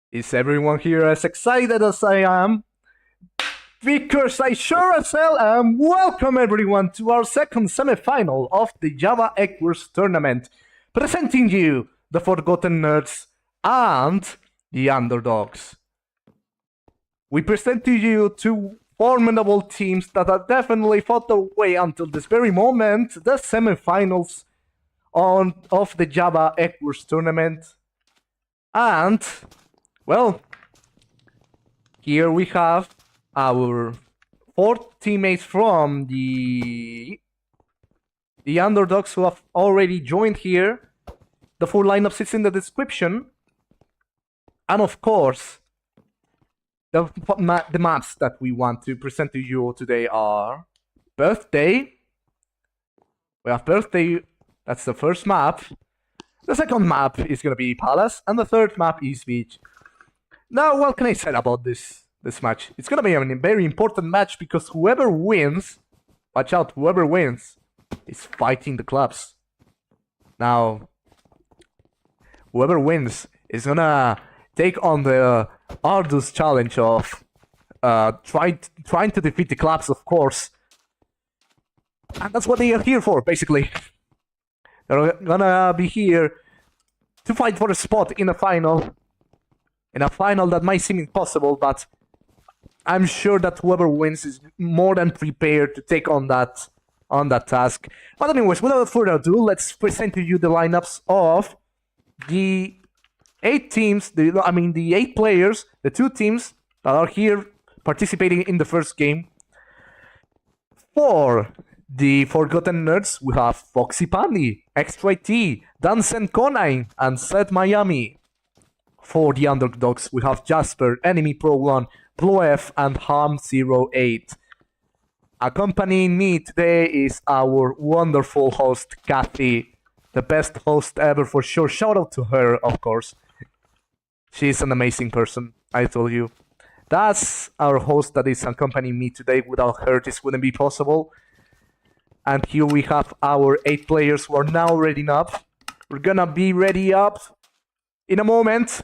Is everyone here as excited as I am? Because I sure as hell am! Welcome everyone to our second semi-final of the Java EggWars tournament, presenting you the Forgotten Nerds and the Underdogs. We present to you two formidable teams that have definitely fought their way until this very moment, the semi-finals of the Java EggWars tournament. And, well, here we have our four teammates from the Underdogs who have already joined here. The full lineup is in the description. And of course, the maps that we want to present to you today are Birthday. We have Birthday, that's the first map. The second map is going to be Palace, and the third map is Beach. Now, what can I say about this match? It's going to be a very important match because whoever wins, watch out, whoever wins is fighting the clubs. Now, whoever wins is going to take on the arduous challenge of trying to defeat the clubs, of course. And that's what they are here for, basically. They're gonna be here to fight for a spot in a final. In a final that might seem impossible, but I'm sure that whoever wins is more than prepared to take on that task. But anyways, without further ado, let's present to you the lineups of the 8 teams, the 8 players, the 2 teams that are here participating in the first game. For the Forgotten Nerds, we have FoxiePandie, xTryTea, DansendKonijn, and zMiami. For the Underdogs, we have Jasper, Enemy Pro 1, Ploef, and Ham08. Accompanying me today is our wonderful host, Kathy, the best host ever for sure. Shout out to her, of course. She's an amazing person, I told you. That's our host that is accompanying me today. Without her, this wouldn't be possible. And here we have our 8 players who are now ready up. We're gonna be ready up in a moment.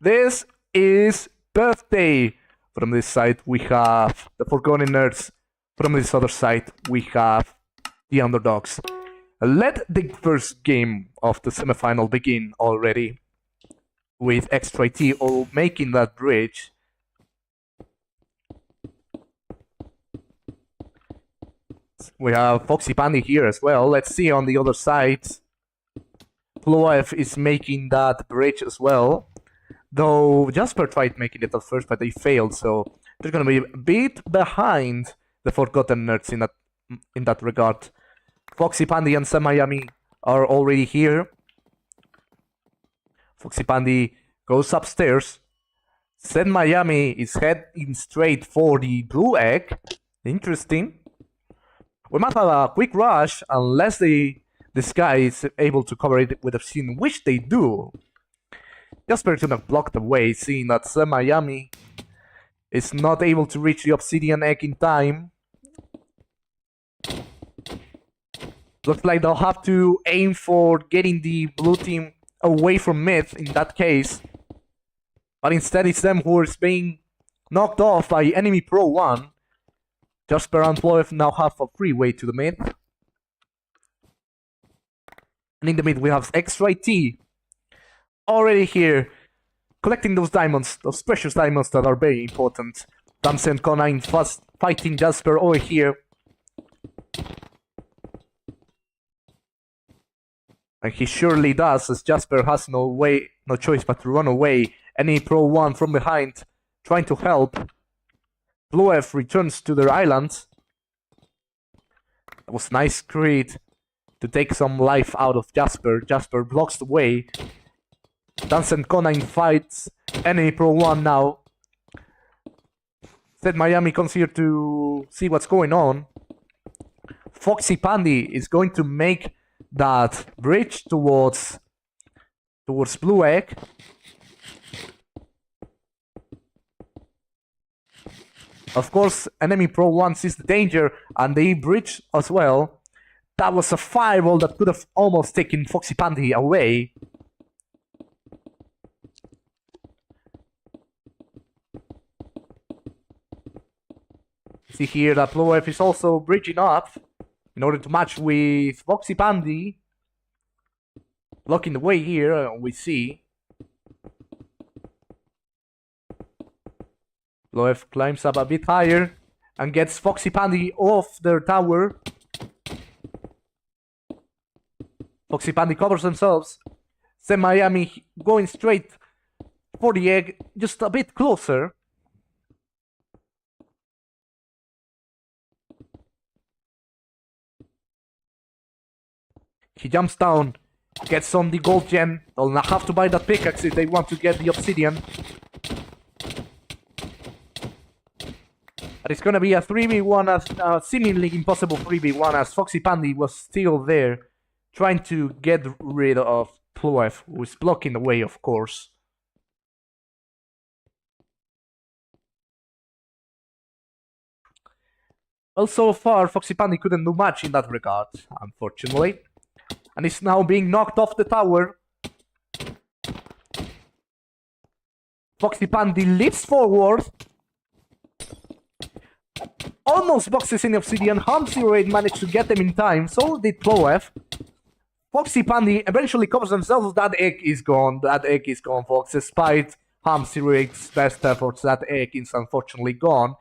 This is Birthday. From this side, we have the Forgotten Nerds. From this other side, we have the Underdogs. Let the first game of the semifinal begin already. With xTryTea making that bridge. We have FoxiePandie here as well. Let's see on the other side. Ploef is making that bridge as well. Though Jasper tried making it at first, but they failed, so they're gonna be a bit behind the Forgotten Nerds in that regard. FoxiePandie and zMiami are already here. FoxiePandie goes upstairs. zMiami is heading straight for the blue egg. Interesting. We might have a quick rush unless this guy is able to cover it with obsidian, which they do. Jasper is gonna block the way, seeing that zMiami is not able to reach the obsidian egg in time. Looks like they'll have to aim for getting the blue team away from mid in that case. But instead it's them who is being knocked off by Enemy Pro 1. Jasper and Ploef now have a free way to the mid. And in the mid we have xTryTea already here, collecting those diamonds, those precious diamonds that are very important. DansendKonijn fast fighting Jasper over here. And he surely does, as Jasper has no choice but to run away. Enemy Pro 1 from behind, trying to help. Ploef returns to their island. That was nice creed to take some life out of Jasper. Jasper blocks the way. DansendKonijn fights Enemy Pro 1 now. zMiami comes here to see what's going on. FoxiePandie is going to make that bridge towards blue egg. Of course, Enemy Pro 1 sees the danger and they bridge as well. That was a fireball that could have almost taken FoxiePandie away. See here that Ploef is also bridging up in order to match with FoxiePandie. Blocking the way here, we see. Ploef climbs up a bit higher and gets FoxiePandie off their tower. FoxiePandie covers themselves. zMiami going straight for the egg, just a bit closer. He jumps down, gets on the gold gem. They'll not have to buy that pickaxe if they want to get the obsidian. But it's gonna be a 3v1, a seemingly impossible 3v1, as FoxiePandie was still there, trying to get rid of Ploef, who is blocking the way, of course. Well, so far, FoxiePandie couldn't do much in that regard, unfortunately. And is now being knocked off the tower. FoxiePandie leaps forward. Almost boxes in the obsidian. Ham08 managed to get them in time, so did Ploef. FoxiePandie eventually covers themselves. That egg is gone. That egg is gone, folks. Despite Ham08's best efforts, that egg is unfortunately gone.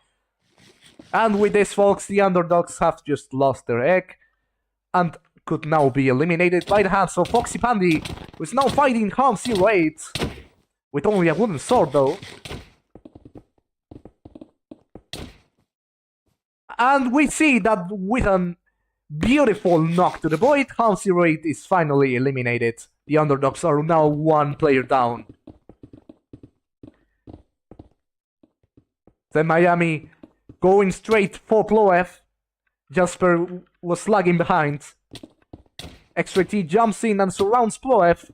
And with this, folks, the underdogs have just lost their egg. And could now be eliminated by the hands of FoxiePandie, who is now fighting Ham08 with only a wooden sword, though. And we see that with a beautiful knock to the void, Ham08 is finally eliminated. The underdogs are now one player down. zMiami going straight for Ploef. Jasper was lagging behind. xTryTea jumps in and surrounds Ploef.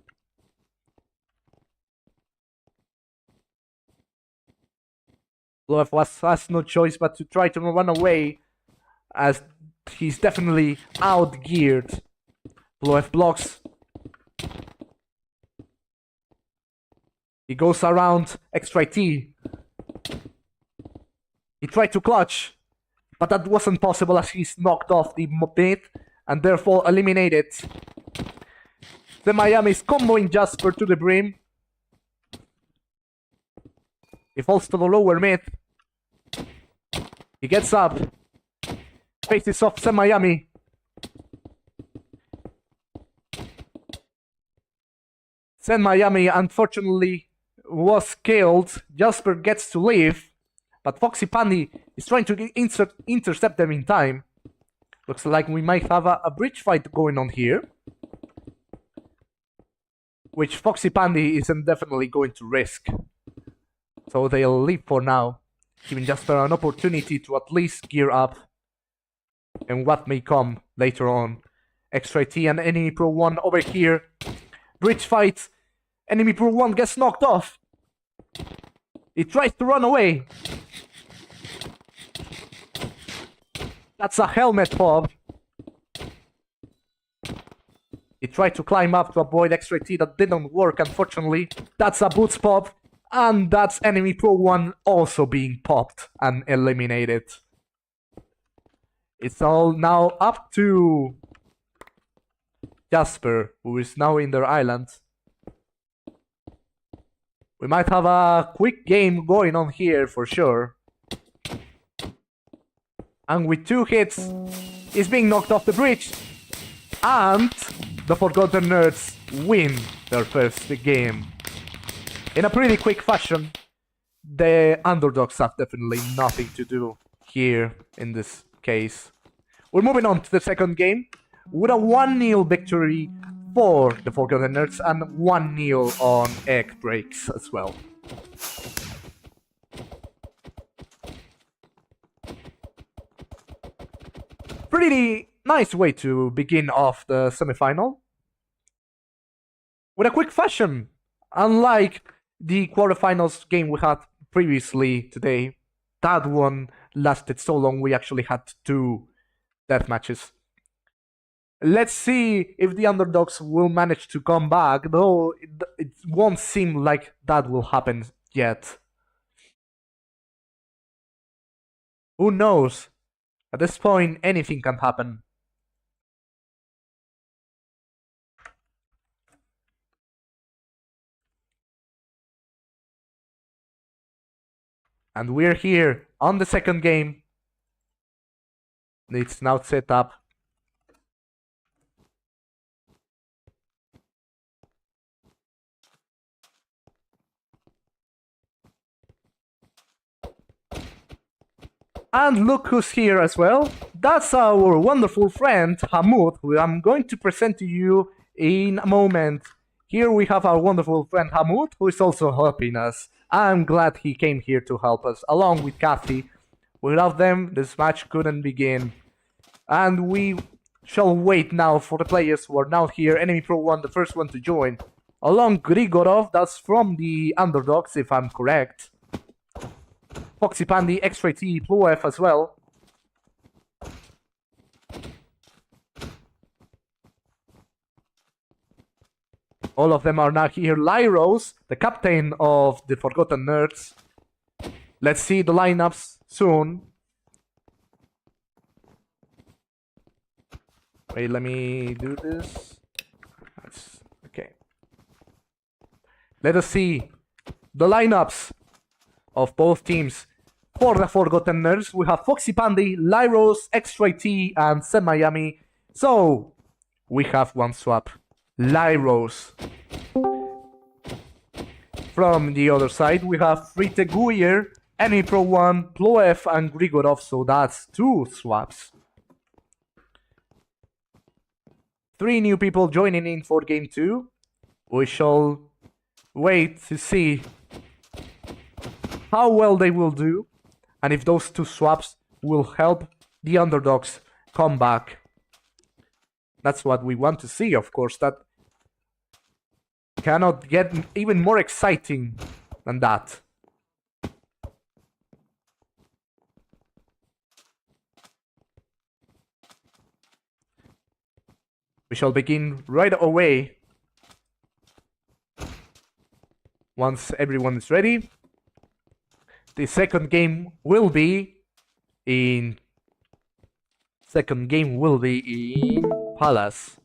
Ploef has no choice but to try to run away, as he's definitely outgeared. Ploef blocks. He goes around xTryTea. He tried to clutch, but that wasn't possible as he's knocked off the mid and therefore eliminated. zMiami is comboing Jasper to the brim. He falls to the lower mid. He gets up. Faces off zMiami. zMiami unfortunately was killed. Jasper gets to leave, but FoxiePandie is trying to intercept them in time. Looks like we might have a bridge fight going on here, which FoxiePandie isn't definitely going to risk. So they'll leave for now, giving Jasper an opportunity to at least gear up and what may come later on. xTryTea and Enemy Pro 1 over here. Bridge fight. Enemy Pro 1 gets knocked off. He tries to run away. That's a helmet pop. He tried to climb up to avoid xTryTea. That didn't work, unfortunately. That's a boots pop. And that's Enemy Pro 1 also being popped and eliminated. It's all now up to Jasper, who is now in their island. We might have a quick game going on here for sure. And with 2 hits, he's being knocked off the bridge. And the Forgotten Nerds win their first game. In a pretty quick fashion. The underdogs have definitely nothing to do here in this case. We're moving on to the second game with a 1-0 victory for the Forgotten Nerds and 1-0 on egg breaks as well. Pretty nice way to begin off the semifinal. With a quick fashion, unlike the quarterfinals game we had previously today. That one lasted so long we actually had 2 death matches. Let's see if the underdogs will manage to come back, though it won't seem like that will happen yet. Who knows? At this point, anything can happen. And we're here on the second game. It's now set up. And look who's here as well. That's our wonderful friend Hamoud, who I'm going to present to you in a moment. Here we have our wonderful friend Hamoud, who is also helping us. I'm glad he came here to help us, along with Kathy. Without them, this match couldn't begin. And we shall wait now for the players who are now here. Enemy Pro 1, the first one to join. Along Grigorovwf, that's from the Underdogs, if I'm correct. FoxiePandie, xTryTea, Ploef as well. All of them are now here. Lyroce, the captain of the Forgotten Nerds. Let's see the lineups soon. Wait, let me do this. That's okay. Let us see the lineups of both teams. For the Forgotten Nerds, we have FoxiePandie, Lyroce, xTryTea, and zMiami. So, we have one swap. Lyroce. From the other side, we have FritteGooier, Enemy Pro 1, Ploef, and Grigorovwf. So that's 2 swaps. 3 new people joining in for Game 2. We shall wait to see how well they will do, and if those 2 swaps will help the Underdogs come back. That's what we want to see, of course. That cannot get even more exciting than that. We shall begin right away. Once everyone is ready. The second game will be in Palace.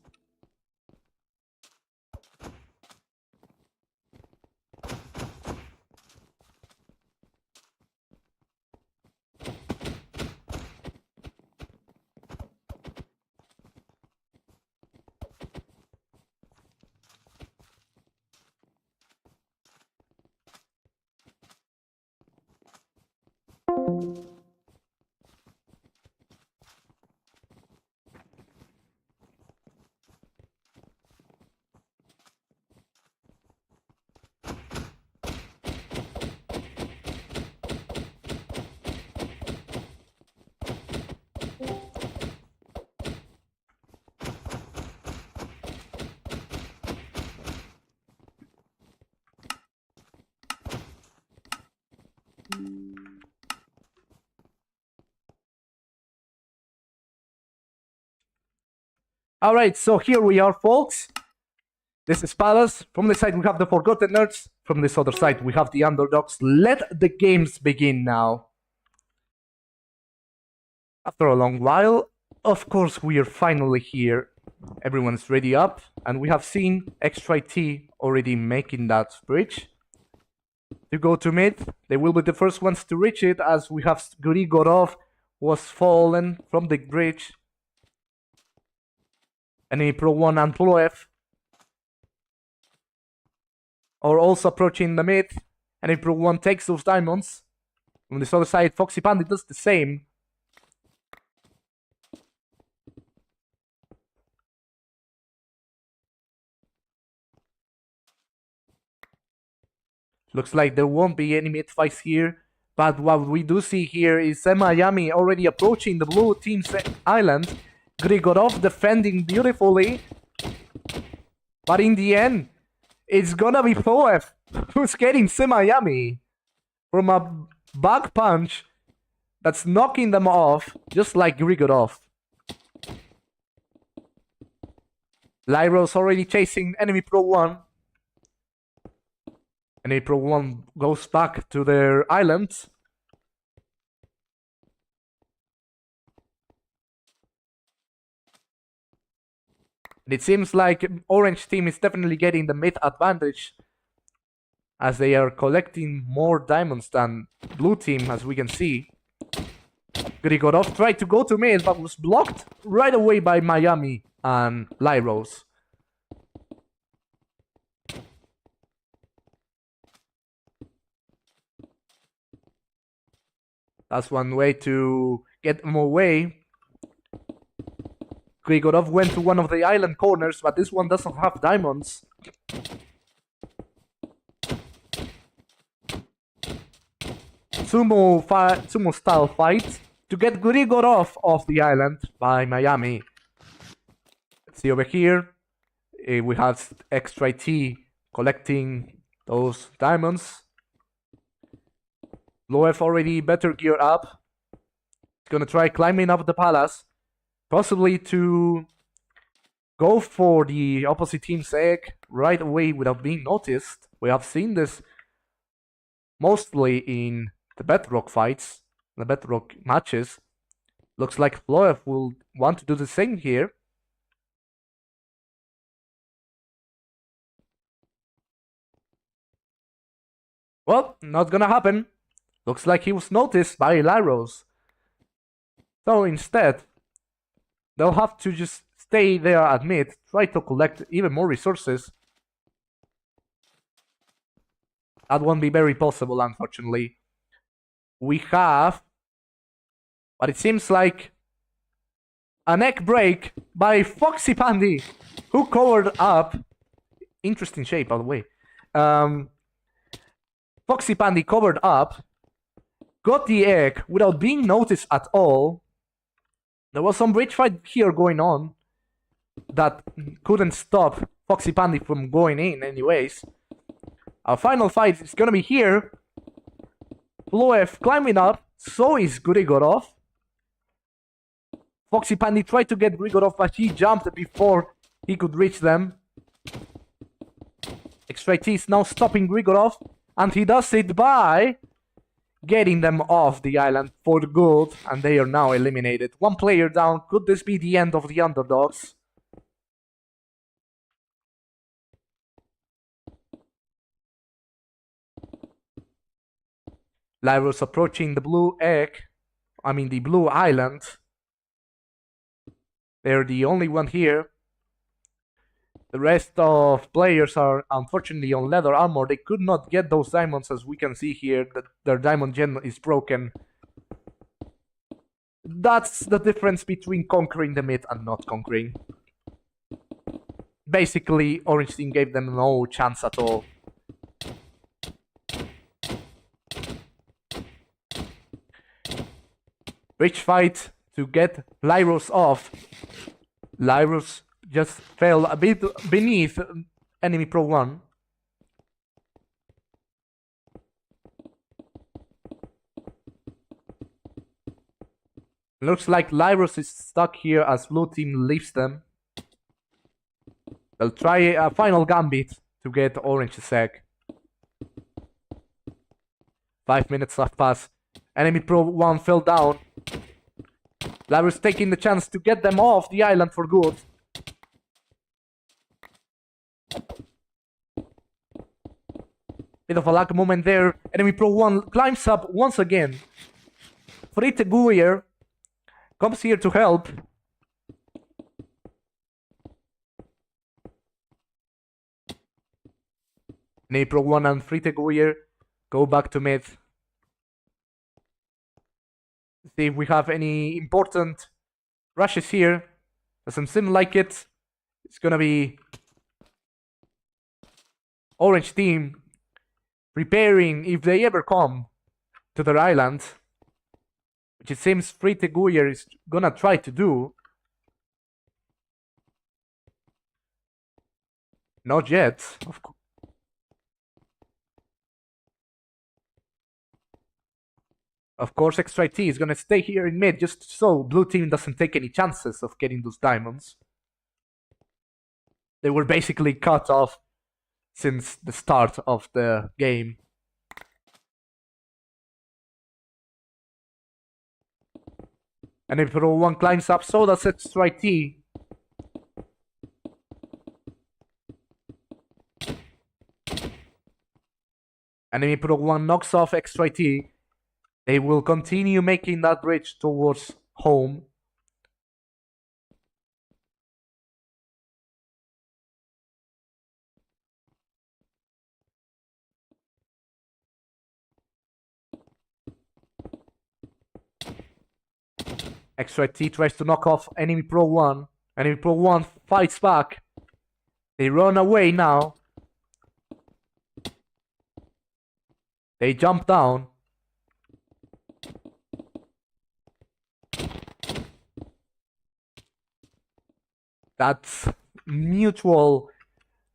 Alright, so here we are, folks. This is Palace. From this side we have the Forgotten Nerds. From this other side we have the Underdogs. Let the games begin now. After a long while, of course, we are finally here. Everyone's ready up, and we have seen xTryTea already making that bridge. To go to mid, they will be the first ones to reach it, as we have Grigorovwf was fallen from the bridge. Enemy Pro 1 and Ploef are also approaching the mid. Enemy Pro 1 takes those diamonds. On this other side, FoxiePandie does the same. Looks like there won't be any mid fights here. But what we do see here is zMiami already approaching the blue team's island. Grigorovwf defending beautifully. But in the end, it's gonna be Ploef who's getting zMiami from a back punch that's knocking them off, just like Grigorovwf. Lyroce already chasing Enemy Pro 1. Enemy Pro 1 goes back to their island. It seems like orange team is definitely getting the mid advantage as they are collecting more diamonds than blue team, as we can see. Grigorov tried to go to mid, but was blocked right away by Miami and Lyroce. That's one way to get them away. Grigorov went to one of the island corners, but this one doesn't have diamonds. Sumo style fight to get Grigorov off the island by Miami. Let's see over here. We have xTryTea collecting those diamonds. Ploef already better geared up. He's gonna try climbing up the palace. Possibly to go for the opposite team's egg right away without being noticed. We have seen this mostly in the bedrock fights, the bedrock matches. Looks like Ploef will want to do the same here. Well, not gonna happen. Looks like he was noticed by Lyroce. So instead, they'll have to just stay there at mid, try to collect even more resources. That won't be very possible, unfortunately. We have what it seems like an egg break by FoxiePandie, who covered up. Interesting shape, by the way. FoxiePandie covered up, got the egg without being noticed at all. There was some bridge fight here going on that couldn't stop FoxiePandie from going in anyways. Our final fight is gonna be here. Ploef climbing up, so is Grigorov. FoxiePandie tried to get Grigorov, but he jumped before he could reach them. xTryTea is now stopping Grigorov, and he does it by getting them off the island for good, and they are now eliminated. One player down. Could this be the end of the Underdogs? Lyroce approaching the blue the blue island. They're the only one here. The rest of players are unfortunately on leather armor. They could not get those diamonds, as we can see here that their diamond gem is broken. That's the difference between conquering the mid and not conquering. Basically, Orange Team gave them no chance at all. Bridge fight to get Lyroce off. Lyroce just fell a bit beneath enemy Pro 1. Looks like Lyroce is stuck here as blue team leaves them. They'll try a final gambit to get Orange's egg. 5 minutes have passed. Enemy Pro 1 fell down. Lyroce taking the chance to get them off the island for good. Bit of a luck moment there. Enemy Pro 1 climbs up once again. FritteGooier comes here to help. Enemy Pro 1 and FritteGooier go back to mid. See if we have any important rushes here. Doesn't seem like it. It's gonna be Orange Team preparing if they ever come to their island, which it seems FritteGooier is gonna try to do. Not yet, of course. Of course, xTryTea is gonna stay here in mid just so blue team doesn't take any chances of getting those diamonds. They were basically cut off since the start of the game. And if Pro 1 climbs up, so does xTryTea. Enemy Pro 1 knocks off xTryTea. They will continue making that bridge towards home. xTryTea tries to knock off Enemy Pro 1. Enemy Pro 1 fights back. They run away now. They jump down. That mutual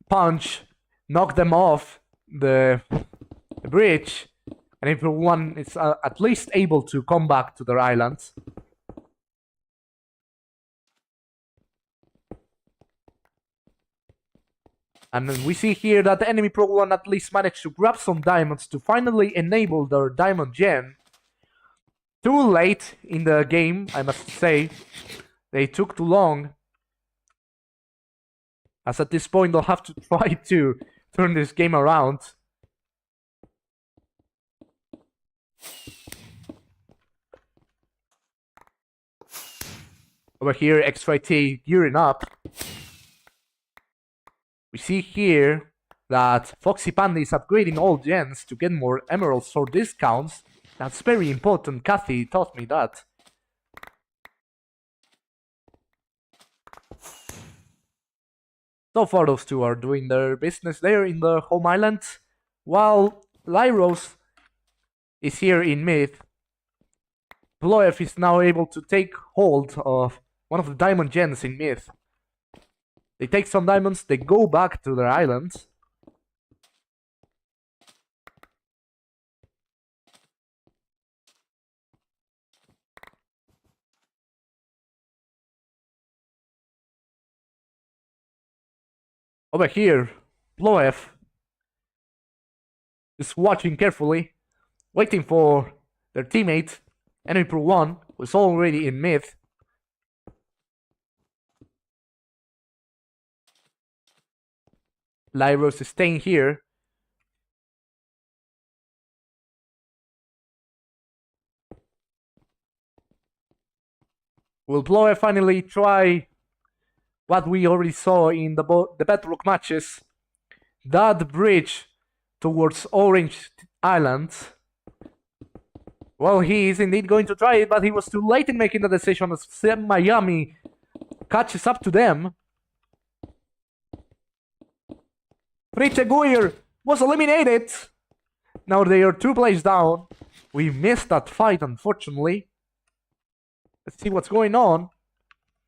punch knocked them off the bridge. And everyone is at least able to come back to their island. And we see here that the enemy Pro 1 at least managed to grab some diamonds to finally enable their diamond gen. Too late in the game, I must say. They took too long. As at this point, they'll have to try to turn this game around. Over here, xTryTea gearing up. We see here that FoxiePandie is upgrading all gens to get more emeralds for discounts. That's very important. Kathy taught me that. So far, those two are doing their business there in the home island, while Lyroce is here in mid. Ploef is now able to take hold of one of the diamond gens in mid. They take some diamonds, they go back to their island. Over here, Ploef is watching carefully, waiting for their teammate, Enemy Pro 1, who is already in mid. Lyroce is staying here. Will Ploef finally try what we already saw in the Bedrock matches? That bridge towards Orange Island. Well, he is indeed going to try it, but he was too late in making the decision as zMiami catches up to them. FritteGooier was eliminated. Now they are 2 plays down. We missed that fight, unfortunately. Let's see what's going on.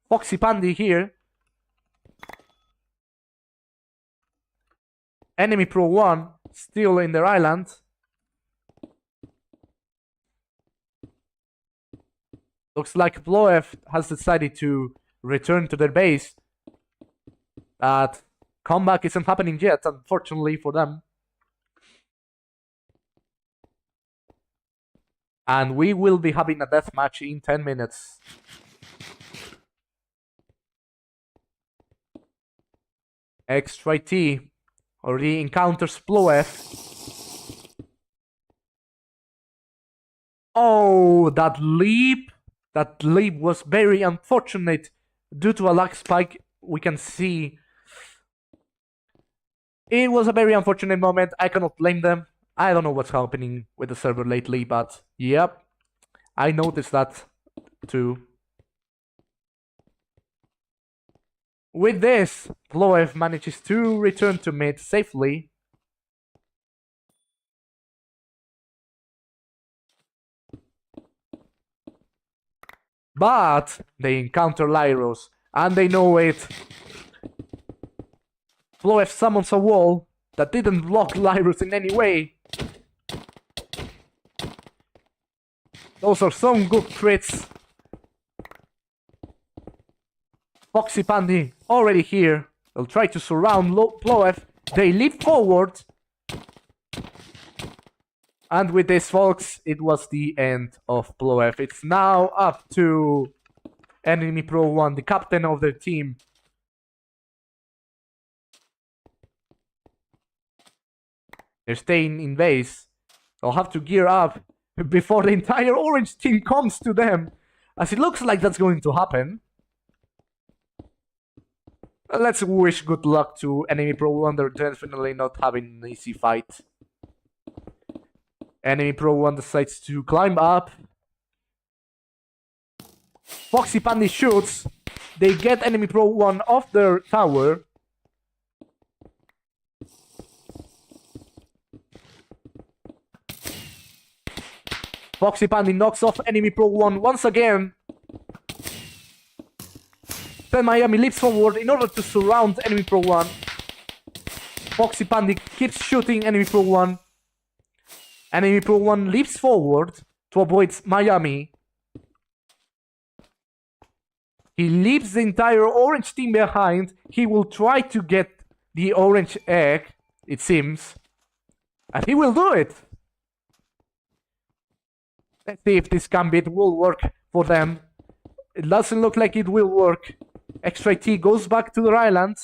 FoxiePandie here. Enemy Pro 1 still in their island. Looks like Ploef has decided to return to their base. That comeback isn't happening yet, unfortunately for them. And we will be having a deathmatch in 10 minutes. xTryTea already encounters Ploef. Oh, that leap! That leap was very unfortunate. Due to a lag spike, we can see it was a very unfortunate moment. I cannot blame them. I don't know what's happening with the server lately, but yep, I noticed that too. With this, Ploef manages to return to mid safely. But they encounter Lyroce, and they know it. Ploef summons a wall that didn't block Lyroce in any way. Those are some good crits. FoxiePandie already here. They'll try to surround Ploef. They leap forward. And with this, folks, it was the end of Ploef. It's now up to Enemy Pro 1, the captain of their team. They're staying in base. They'll have to gear up before the entire orange team comes to them. As it looks like that's going to happen. Let's wish good luck to enemy Pro 1. They're definitely not having an easy fight. Enemy Pro 1 decides to climb up. FoxiePandie shoots. They get enemy Pro 1 off their tower. FoxiePandie knocks off enemy Pro 1 once again. zMiami leaps forward in order to surround enemy Pro 1. FoxiePandie keeps shooting enemy Pro 1. Enemy Pro 1 leaps forward to avoid Miami. He leaves the entire orange team behind. He will try to get the orange egg, it seems. And he will do it. Let's see if this gambit will work for them. It doesn't look like it will work. xTryTea goes back to their island.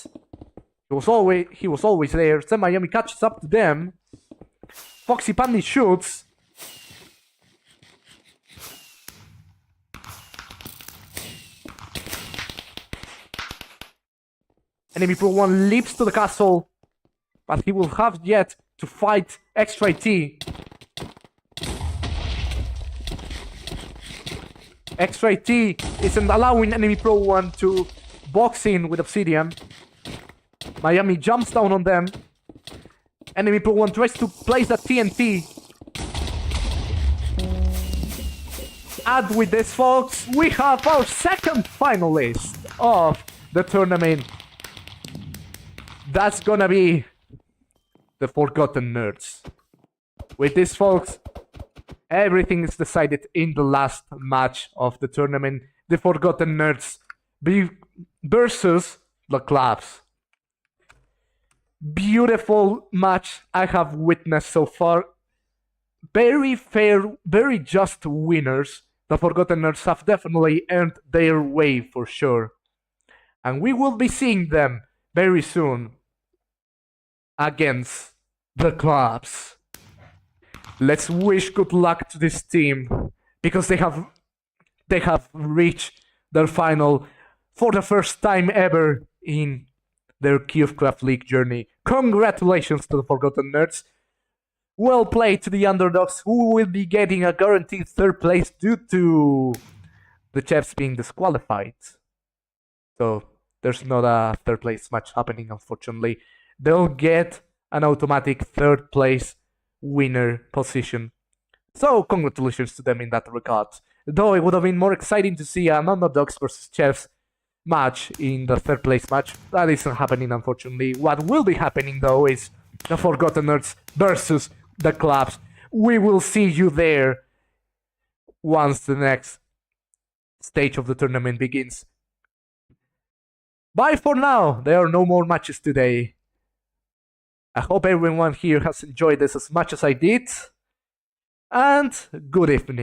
He was always there. zMiami catches up to them. FoxiePandie shoots. Enemy Pro 1 leaps to the castle, but he will have yet to fight xTryTea. xTryTea isn't allowing enemy Pro 1 to box in with Obsidian. Miami jumps down on them. Enemy Pro 1 tries to place a TNT. And with this, folks, we have our second finalist of the tournament. That's gonna be the Forgotten Nerds. With this, folks, everything is decided in the last match of the tournament. The Forgotten Nerds versus the Clubs. Beautiful match I have witnessed so far. Very fair, very just winners. The Forgotten Nerds have definitely earned their way for sure. And we will be seeing them very soon against the Clubs. Let's wish good luck to this team because they have reached their final for the first time ever in their CubeCraft League journey. Congratulations to the Forgotten Nerds. Well played to the Underdogs, who will be getting a guaranteed third place due to the chefs being disqualified. So there's not a third place match happening, unfortunately. They'll get an automatic third place winner position. So congratulations to them in that regard. Though it would have been more exciting to see an Underdogs versus Chefs match in the third place match. That isn't happening, unfortunately. What will be happening though is the Forgotten Nerds versus the Clubs. We will see you there once the next stage of the tournament begins. Bye for now. There are no more matches today. I hope everyone here has enjoyed this as much as I did. And good evening.